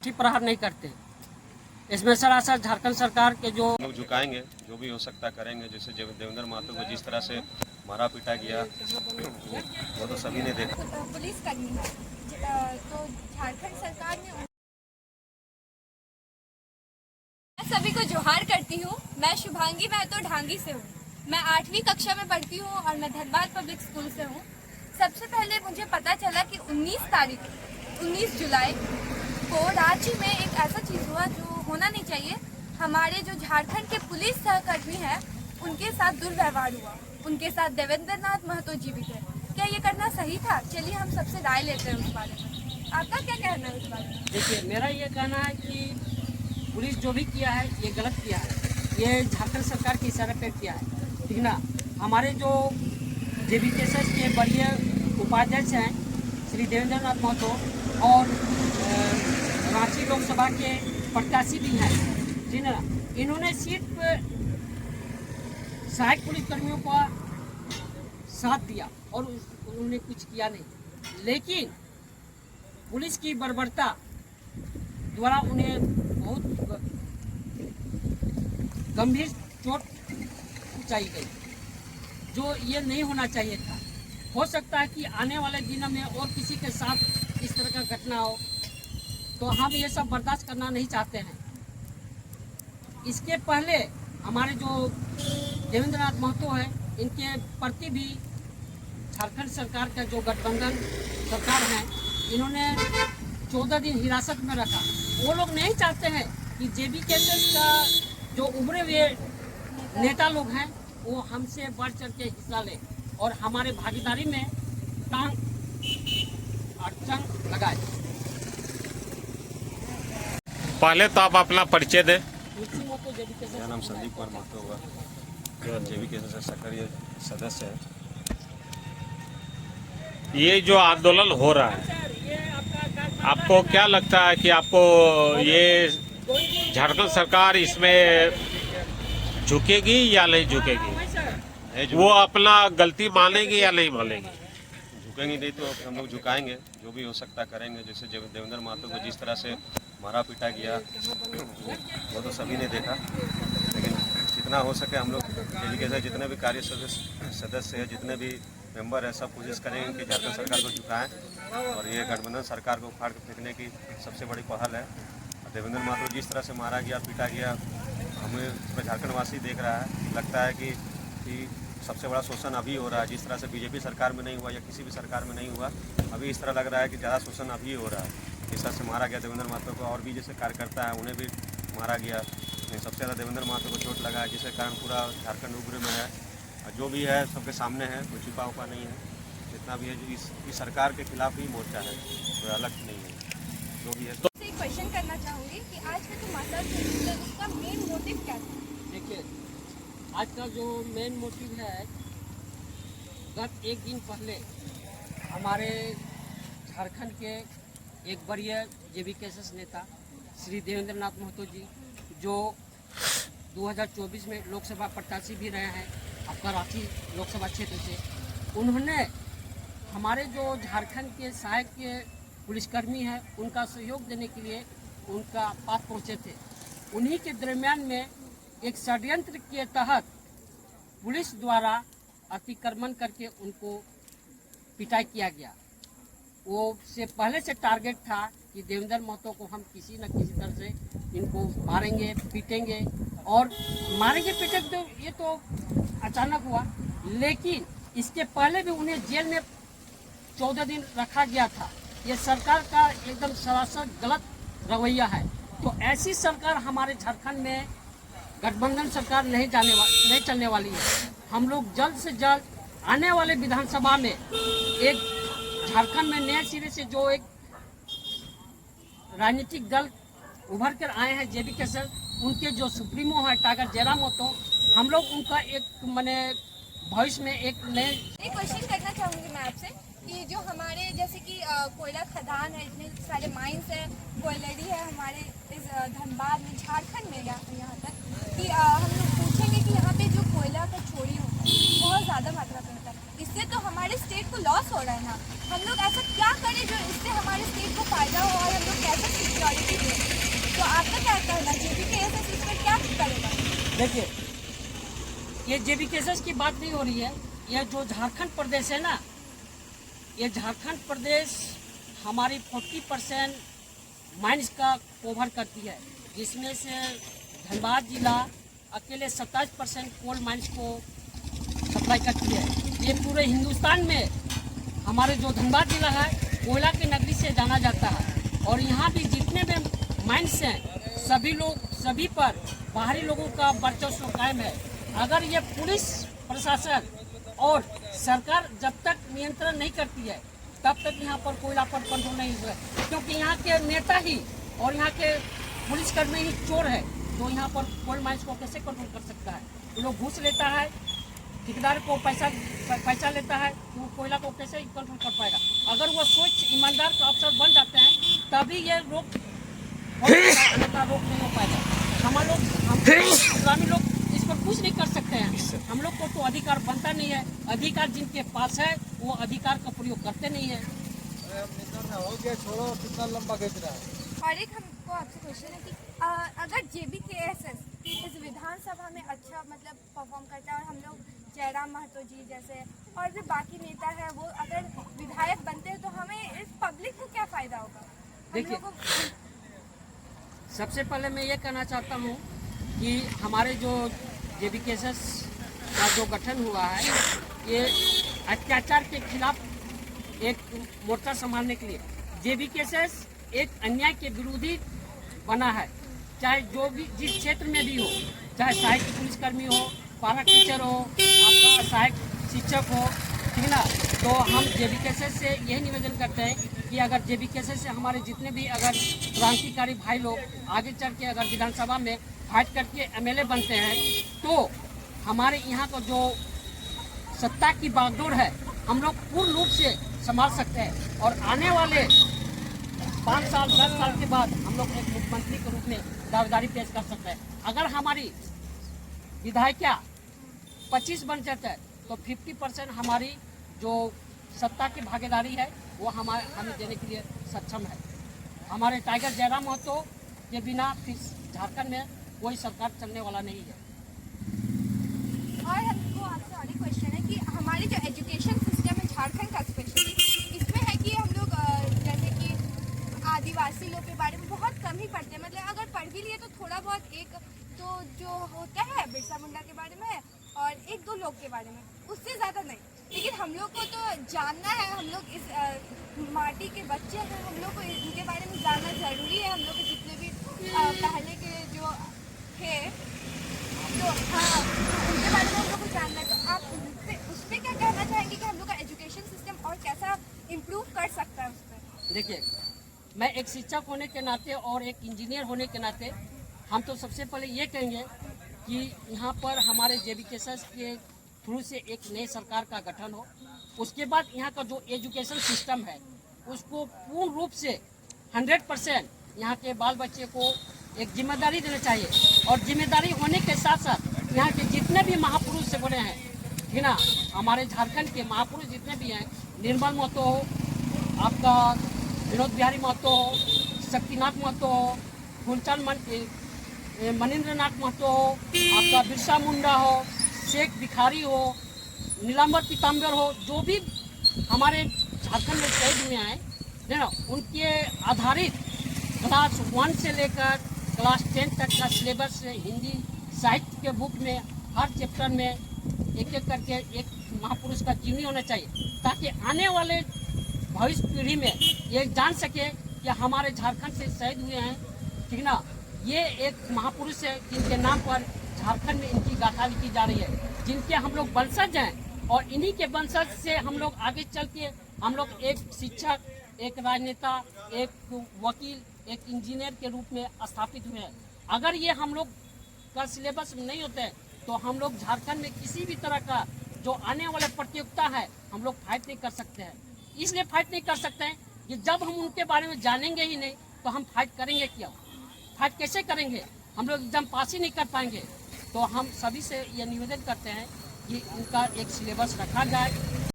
प्रहार नहीं करते। इसमें सरासर झारखंड सरकार के जो लोग झुकाएंगे, जो भी हो सकता करेंगे। जैसे देवेंद्र महतो को जिस तरह से मारा पीटा गया वो तो सभी ने देखा। पुलिस कर्मी है तो झारखंड सरकार ने मैं सभी को जोहार करती हूँ। मैं शुभांगी महतो ढांगी से हूँ। मैं 8वीं कक्षा में पढ़ती हूँ और मैं धनबाद पब्लिक स्कूल से हूँ। सबसे पहले मुझे पता चला कि 19 जुलाई को रांची में एक ऐसा चीज़ हुआ जो होना नहीं चाहिए। हमारे जो झारखंड के पुलिस सहकर्मी हैं उनके साथ दुर्व्यवहार हुआ। उनके साथ देवेंद्र नाथ महतो जी भी थे। क्या ये करना सही था? चलिए हम सबसे राय लेते हैं उस बारे में। आपका क्या कहना है इस बारे में? देखिए, मेरा ये कहना है कि पुलिस जो भी किया है ये गलत किया है। ये झारखंड सरकार के इशारे पे किया है, ठीक ना। हमारे जो जेबीकेएसएस के बड़े उपाध्यक्ष हैं श्री देवेंद्र नाथ महतो और रांची लोकसभा के प्रत्याशी भी हैं, जी ना। इन्होंने सिर्फ सहायक पुलिस कर्मियों का साथ दिया और उन्होंने कुछ किया नहीं। लेकिन पुलिस की बर्बरता द्वारा उन्हें बहुत गंभीर चोट पहुंचाई गई, जो ये नहीं होना चाहिए था। हो सकता है कि आने वाले दिनों में और किसी के साथ इस तरह का घटना हो, तो हम ये सब बर्दाश्त करना नहीं चाहते हैं। इसके पहले हमारे जो देवेंद्र नाथ महतो है, इनके प्रति भी झारखंड सरकार का जो गठबंधन सरकार है, इन्होंने 14 दिन हिरासत में रखा। वो लोग नहीं चाहते हैं कि जेबीकेएसएस का जो उभरे हुए नेता लोग हैं वो हमसे बढ़ चढ़ के हिस्सा ले और हमारे भागीदारी में टांग अड़चन लगाए। पहले तो आप अपना परिचय दें। मेरा नाम संदीप कुमार महतो हुआ, जेबीकेएसएस सक्रिय सदस्य है। ये जो आंदोलन हो रहा है, आपको क्या लगता है कि आपको ये झारखंड सरकार इसमें झुकेगी या नहीं झुकेगी? वो अपना गलती मानेगी या नहीं मानेगी? झुकेंगे नहीं तो हम लोग झुकाएंगे, जो भी हो सकता करेंगे। जैसे देवेंद्र महतो को जिस तरह से मारा पीटा गया वो तो सभी ने देखा। लेकिन जितना हो सके हम लोग जेबीकेएसएस जितने भी कार्य सदस्य हैं, जितने भी मेंबर हैं, सब कोशिश करेंगे कि झारखंड सरकार को झुकाएं और ये गठबंधन सरकार को उखाड़ के फेंकने की सबसे बड़ी पहल है। देवेंद्र महतो जिस तरह से मारा गया, पीटा गया, हमें झारखंड वासी देख रहा है। लगता है कि सबसे बड़ा शोषण अभी हो रहा है। जिस तरह से बीजेपी सरकार में नहीं हुआ या किसी भी सरकार में नहीं हुआ, अभी इस तरह लग रहा है कि ज़्यादा शोषण अभी हो रहा है। इस तरह से मारा गया देवेंद्र महतो को, और भी जैसे कार्यकर्ता है उन्हें भी मारा गया। सबसे ज़्यादा देवेंद्र महतो को चोट लगा है, जिसके कारण पूरा झारखंड उग्र में है। जो भी है सबके सामने है, कोई छिपा हुआ नहीं है। जितना भी है जो इस सरकार के खिलाफ ही मोर्चा है, कोई अलग नहीं है। जो भी है एक क्वेश्चन करना चाहूँगी कि आज का जो मसला है उसका मेन मोटिव क्या था? देखिए, आज का जो मेन मोटिव है, गत एक दिन पहले हमारे झारखंड के एक बड़े जेबीकेएसएस नेता श्री देवेंद्र नाथ महतो जी, जो 2024 में लोकसभा प्रत्याशी भी रहे हैं आपका रांची लोकसभा क्षेत्र से, उन्होंने हमारे जो झारखंड के सहायक के पुलिसकर्मी हैं उनका सहयोग देने के लिए उनका पास पहुँचे थे। उन्हीं के दरमियान में एक षड्यंत्र के तहत पुलिस द्वारा अतिक्रमण करके उनको पिटाई किया गया। वो से पहले से टारगेट था कि देवेंद्र महतो को हम किसी न किसी तरह से इनको मारेंगे, पीटेंगे। और मारेंगे पीटेंगे तो ये तो अचानक हुआ, लेकिन इसके पहले भी उन्हें जेल में 14 दिन रखा गया था। ये सरकार का एकदम सरासर गलत रवैया है। तो ऐसी सरकार हमारे झारखंड में गठबंधन सरकार नहीं चलने वाली है। हम लोग जल्द से जल्द आने वाले विधानसभा में एक झारखंड में नए सिरे से जो एक राजनीतिक दल उभर कर आए हैं जेबीकेएसएस, उनके जो सुप्रीमो है टाइगर जयराम महतो, हम लोग उनका एक माने भविष्य में एक नए क्वेश्चन करना चाहूँगी मैं आपसे कि जो हमारे जैसे कि कोयला खदान है, इतने सारे माइंस है, कोयलरी है हमारे इस धनबाद में, झारखंड में यहाँ तक कि हम लोग पूछेंगे कि यहाँ पे जो कोयला का चोरी होता है बहुत ज़्यादा मात्रा में होता है। इससे तो हमारे स्टेट को लॉस हो रहा है ना। हम लोग ऐसा क्या करें जो इससे हमारे स्टेट को फायदा हो और हम लोग कैसे सिक्योरिटी दें? तो आपका क्या कहना है, JBKSS इस पर क्या करेगा? देखिए, ये JBKSS की बात नहीं हो रही है। यह जो झारखंड प्रदेश है ना, ये झारखंड प्रदेश हमारी 40% माइंस का कवर करती है, जिसमें से धनबाद जिला अकेले 27% कोल माइंस को सप्लाई करती है। ये पूरे हिंदुस्तान में हमारे जो धनबाद जिला है कोयला की नगरी से जाना जाता है। और यहाँ भी जितने भी माइंस हैं सभी पर बाहरी लोगों का वर्चस्व कायम है। अगर ये पुलिस प्रशासन और सरकार जब तक नियंत्रण नहीं करती है तब तक यहाँ पर कोयला पर कंट्रोल नहीं हुआ, क्योंकि यहाँ के नेता ही और यहाँ के पुलिसकर्मी ही चोर है। तो यहाँ पर कोल माइंस को कैसे कंट्रोल कर सकता है? वो लोग घूस लेता है, ठेकेदार को पैसा लेता है, तो कोयला को कैसे कंट्रोल कर पाएगा? अगर वो स्वच्छ ईमानदार का अफसर बन जाते हैं तभी ये रोक नहीं हो पाएगा। हम लोग इस पर कुछ नहीं कर सकते हैं। हम लोग को तो अधिकार बनता नहीं है। अधिकार जिनके पास है वो अधिकार का प्रयोग करते नहीं है। और एक हमको आपसे क्वेश्चन है कि अगर JBKSS इस विधानसभा में अच्छा मतलब परफॉर्म करता है और हम लोग जयराम महतो जी जैसे और भी बाकी नेता है वो अगर विधायक बनते हैं तो हमें इस पब्लिक को क्या फायदा होगा? देखिए, सबसे पहले मैं ये कहना चाहता हूँ कि हमारे जो JBKSS का जो गठन हुआ है ये अत्याचार के खिलाफ एक मोर्चा संभालने के लिए JBKSS एक अन्याय के विरोधी बना है। चाहे जो भी जिस क्षेत्र में भी हो, चाहे सहायक पुलिसकर्मी हो, पारा टीचर हो, आपका सहायक शिक्षक हो, ठीक ना। तो हम JBKSS से यही निवेदन करते हैं कि अगर JBKSS से हमारे जितने भी अगर क्रांतिकारी भाई लोग आगे चल के अगर विधानसभा में फाइट करके MLA बनते हैं तो हमारे यहाँ का जो सत्ता की बागडोर है हम लोग पूर्ण रूप से संभाल सकते हैं। और आने वाले 5 साल 10 साल के बाद हम लोग एक मुख्यमंत्री के रूप में दावेदारी पेश कर सकते हैं। अगर हमारी विधायिका 25 बन जाता है तो 50% हमारी जो सत्ता की भागीदारी है वो हमें देने के लिए सक्षम है। हमारे टाइगर जयराम महतो के बिना फिर झारखंड में कोई सरकार चलने वाला नहीं है। और हमको आपसे और एक क्वेश्चन है कि हमारे जो एजुकेशन सिस्टम है झारखंड का स्पेशली इसमें है कि हम लोग जैसे कि आदिवासी लोग के बारे में बहुत कम ही पढ़ते हैं। मतलब अगर पढ़ भी लिए तो थोड़ा बहुत एक तो जो होता है बिरसा मुंडा के बारे में और 1-2 लोग के बारे में, उससे ज़्यादा नहीं। लेकिन हम लोग को तो जानना है, हम लोग इस माटी के बच्चे हैं, हम लोग को इनके बारे में जानना ज़रूरी है। हम लोग के जितने भी पहले के जो थे तो हाँ उनके बारे में हम लोग को जानना है। तो आप उस पर क्या कहना चाहेंगे कि हम लोग का एजुकेशन सिस्टम और कैसा इम्प्रूव कर सकता है उस पर? देखिए, मैं एक शिक्षक होने के नाते और एक इंजीनियर होने के नाते हम तो सबसे पहले ये कहेंगे कि यहाँ पर हमारे JBKSS के थ्रू से एक नई सरकार का गठन हो। उसके बाद यहाँ का जो एजुकेशन सिस्टम है उसको पूर्ण रूप से 100% यहाँ के बाल बच्चे को एक जिम्मेदारी देना चाहिए। और जिम्मेदारी होने के साथ साथ यहाँ के जितने भी महापुरुष से बने हैं, ठीक ना, हमारे झारखंड के महापुरुष जितने भी हैं, निर्मल महतो हो, आपका विनोद बिहारी महतो हो, शक्तिनाथ महतो हो, फूलचंद मनिंद्र नाथ महतो हो, आपका बिरसा मुंडा हो, शेख भिखारी हो, नीलांबर पीताम्बर हो, जो भी हमारे झारखंड में शहीद हुए हैं ना, उनके आधारित क्लास 1 से लेकर क्लास 10 तक का सिलेबस हिंदी साहित्य के बुक में हर चैप्टर में एक एक करके एक महापुरुष का जीवनी होना चाहिए, ताकि आने वाले भविष्य पीढ़ी में ये जान सके कि हमारे झारखंड से शहीद हुए हैं, ठीक ना, ये एक महापुरुष है जिनके नाम पर झारखंड में इनकी गाथा लिखी जा रही है, जिनके हम लोग वंशज हैं। और इन्हीं के वंशज से हम लोग आगे चल के हम लोग एक शिक्षक, एक राजनेता, एक वकील, एक इंजीनियर के रूप में स्थापित हुए हैं। अगर ये हम लोग का सिलेबस नहीं होते हैं तो हम लोग झारखंड में किसी भी तरह का जो आने वाला प्रतियोगिता है हम लोग फाइट नहीं कर सकते हैं। इसलिए फाइट नहीं कर सकते हैं कि जब हम उनके बारे में जानेंगे ही नहीं तो हम फाइट करेंगे क्या? फाइट कैसे करेंगे? हम लोग एग्जाम पास ही नहीं कर पाएंगे। तो हम सभी से ये निवेदन करते हैं कि इनका एक सिलेबस रखा जाए